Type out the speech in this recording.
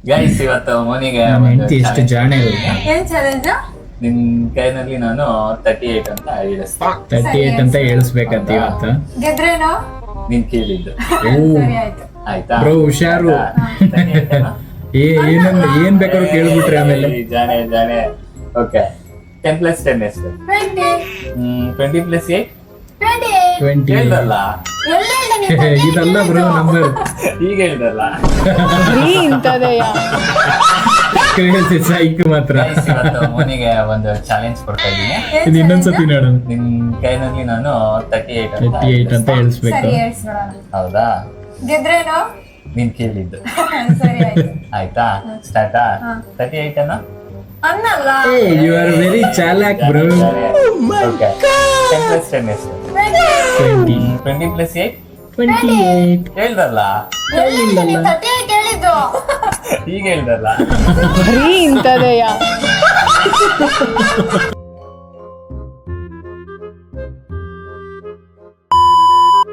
Guys ಇವತ್ತು ಮೋನಿಗೆ ನನ್ನ ಹೆಂಡತಿ ಎಷ್ಟು ಜಾಣೆ ಏನ್ ಚಾಲೆಂಜ್? ನಿನ್ ಕೈನಲ್ಲಿ ನಾನು 38 ಅಂತ ಹೇಳಿಸ್ತೀನಿ. 38 ಅಂತ ಹೇಳಿಸ್ಬೇಕಂತ ಇವತ್ತು. ಗೆದ್ರೇನು? ನೀನ್ ಕೇಳಿದ್ದು ಸರಿ ಆಯ್ತು. ಆಯ್ತಾ ಬ್ರೋ ಹುಷಾರು. 38 ನಾ? ಏನ್ ಬೇಕಾದ್ರೂ ಕೇಳ್ಬಿಟ್ರಿ ಆಮೇಲೆ. ಜಾಣೆ ಜಾಣೆ. ಓಕೆ 10 + 10 ಎಷ್ಟು? 20. 20 + 8 20 ಹೇಳ್ದಲ್ಲ, ಎಲ್ಲ ಹೇಳ್ದೆ ನೀನು. ಇದಲ್ಲ ಬ್ರೋ ನಂಬರ್. ಈಗ ಹೇಳ್ದಲ್ಲ. ಕ್ರೇಜಿ ಸೈಕ್ ಮಾತ್ರ. Guys, ಇವತ್ತು ಮೋನಿಗೆ ಒಂದು ಚಾಲೆಂಜ್ ಕೊಡ್ತಾ ಇದ್ದೀನಿ. ಇದು ಇನ್ನೊಂದ್ಸತಿ ನೋಡು. ನಿನ್ ಕೈನಲ್ಲಿ ನಾನು 38 ಅಂತ 38 ಅಂತ ಹೇಳಿಸ್ಬೇಕು. ಸರಿ ಹೇಳ್ಸ್ಬಿಡೋಣ. ಹೌದಾ? ಗೆದ್ರೇನು? ನೀನ್ ಕೇಳಿದ್ದು ಸರಿ ಆಯ್ತು. ಆಯ್ತಾ? ಸ್ಟಾರ್ಟಾ? ಹಾ. 38 ಅನ್ನ? ಅನ್ನಲ್ಲ. ಯು ಆರ್ ವೆರಿ ಚಾಲಾಕ್ ಬ್ರೋ. ಓಕೆ 10 + 10 ಎಷ್ಟು? 20 20 + 8 28 ಹೇಳ್ದಲ್ಲ, ಎಲ್ಲಿ ನೀನು 38 ಹೇಳಿದ್ದು? ಈಗ ಹೇಳ್ದಲ್ಲ. ಬರೀ ಇಂಥದೆಯಾ